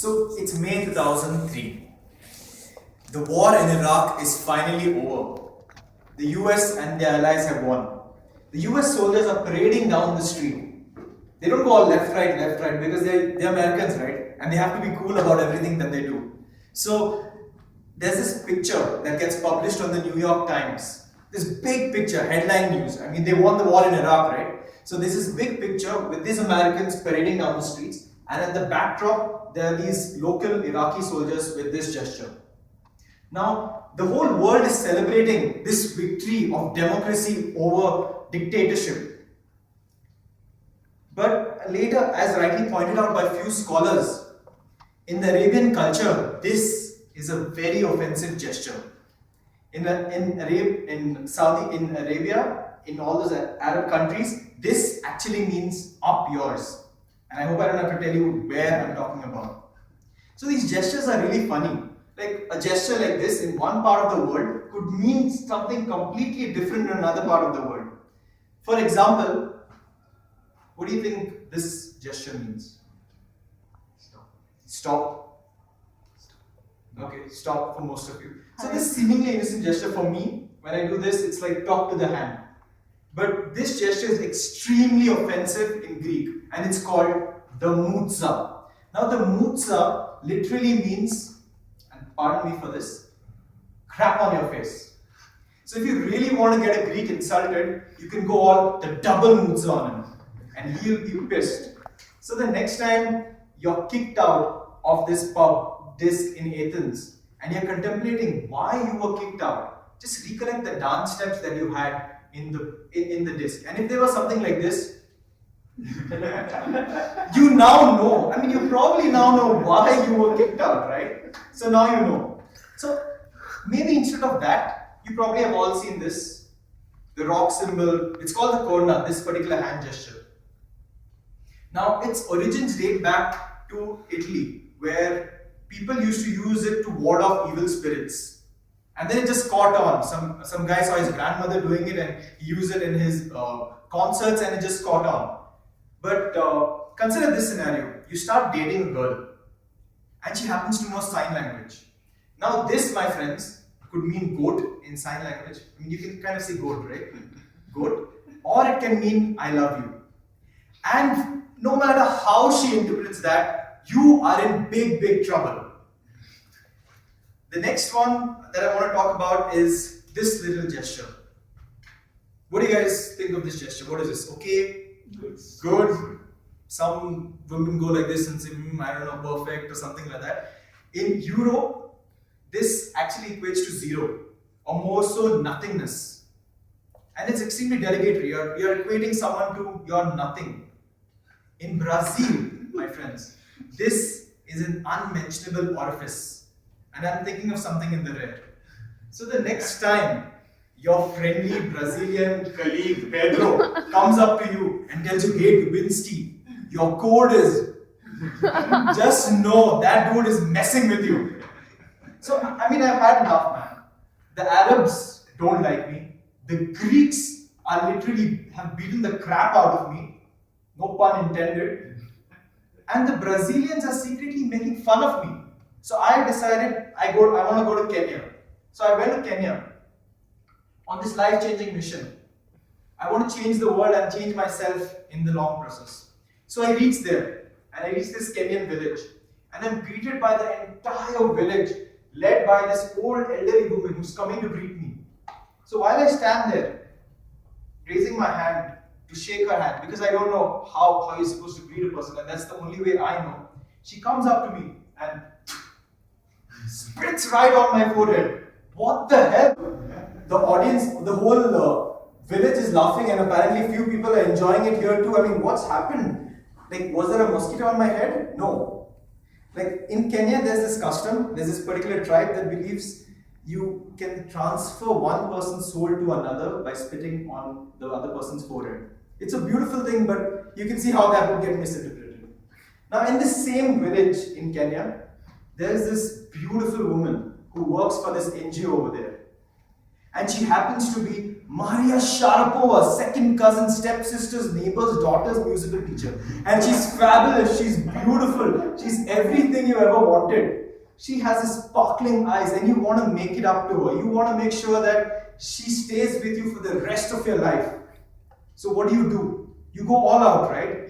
So it's May 2003. The war in Iraq is finally over. The US and their allies have won. The US soldiers are parading down the street. They don't go all left, right, because they're Americans, right? And they have to be cool about everything that they do. So there's this picture that gets published on the New York Times. This big picture, headline news. I mean, they won the war in Iraq, right? So there's this big picture with these Americans parading down the streets, and at the backdrop, there are these local Iraqi soldiers with this gesture. Now, the whole world is celebrating this victory of democracy over dictatorship. But later, as rightly pointed out by few scholars, in the Arabian culture, this is a very offensive gesture. In Arabia, in all those Arab countries, this actually means up yours. And I hope I don't have to tell you where I'm talking about. So these gestures are really funny. Like a gesture like this in one part of the world could mean something completely different in another part of the world. For example, what do you think this gesture means? Stop. Okay, stop for most of you. So this seemingly innocent gesture for me, when I do this, it's like talk to the hand. But this gesture is extremely offensive in Greek, and it's called the mutza. Now the mutza literally means, and pardon me for this, crap on your face. So if you really want to get a Greek insulted, you can go all the double mutza on him, and he'll be pissed. So the next time you're kicked out of this pub disc in Athens, and you're contemplating why you were kicked out, just recollect the dance steps that you had in the disc. And if there was something like this, you now know. I mean, you probably now know why you were kicked out, right? So now you know. So maybe instead of that, you probably have all seen this, the rock symbol. It's called the corna, this particular hand gesture. Now, its origins date back to Italy, where people used to use it to ward off evil spirits. And then it just caught on. Some guy saw his grandmother doing it and he used it in his concerts, and it just caught on. But consider this scenario. You start dating a girl and she happens to know sign language. Now this, my friends, could mean goat in sign language. I mean, you can kind of say goat, right? Goat. Or it can mean I love you. And no matter how she interprets that, you are in big, big trouble. The next one that I want to talk about is this little gesture. What do you guys think of this gesture? What is this? Okay? Good. Some women go like this and say, I don't know, perfect or something like that. In Europe, this actually equates to zero, or more so nothingness. And it's extremely derogatory. You're equating someone to you're nothing. In Brazil, my friends, this is an unmentionable orifice. And I'm thinking of something in the red. So the next time your friendly Brazilian colleague Pedro comes up to you and tells you, hey Dubinsky, your code is, just know that dude is messing with you. So, I mean, I've had enough, man. The Arabs don't like me. The Greeks are literally have beaten the crap out of me. No pun intended. And the Brazilians are secretly making fun of me. So I decided I want to go to Kenya. So I went to Kenya on this life-changing mission. I want to change the world and change myself in the long process. So I reached there, and I reached this Kenyan village, and I'm greeted by the entire village, led by this old elderly woman who's coming to greet me. So while I stand there, raising my hand to shake her hand, because I don't know how you're supposed to greet a person, and that's the only way I know, she comes up to me and spits right on my forehead. What the hell? The audience, the whole village is laughing, and apparently few people are enjoying it here too. I mean, what's happened? Like, was there a mosquito on my head? No. Like, in Kenya, there's this custom, there's this particular tribe that believes you can transfer one person's soul to another by spitting on the other person's forehead. It's a beautiful thing, but you can see how that would get misinterpreted. Now, in this same village in Kenya, there is this beautiful woman who works for this NGO over there. And she happens to be Maria Sharapova's second cousin, stepsister's neighbor's daughter's musical teacher. And she's fabulous, she's beautiful, she's everything you ever wanted. She has these sparkling eyes and you want to make it up to her. You want to make sure that she stays with you for the rest of your life. So what do? You go all out, right?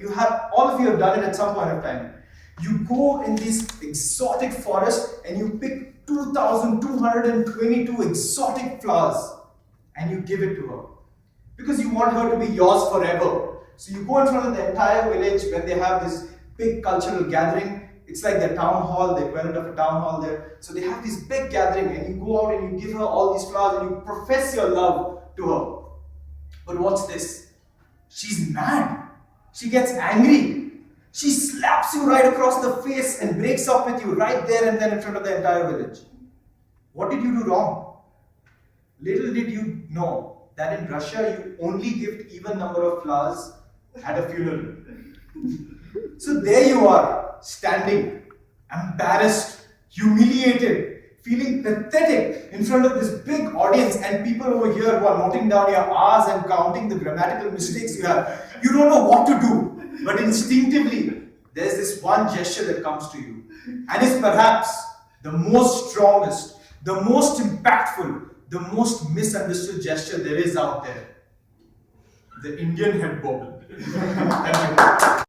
All of you have done it at some point of time. You go in this exotic forest and you pick 2,222 exotic flowers and you give it to her. Because you want her to be yours forever. So you go in front of the entire village when they have this big cultural gathering. It's like their town hall, the equivalent of a town hall there. So they have this big gathering and you go out and you give her all these flowers and you profess your love to her. But what's this? She's mad. She gets angry. She slaps you right across the face and breaks up with you right there and then in front of the entire village. What did you do wrong? Little did you know that in Russia you only gift even number of flowers at a funeral. So there you are, standing, embarrassed, humiliated, feeling pathetic in front of this big audience and people over here who are noting down your R's and counting the grammatical mistakes you have. You don't know what to do, but instinctively there's this one gesture that comes to you and it's perhaps the most strongest, the most impactful, the most misunderstood gesture there is out there. The Indian head bob. Thank you.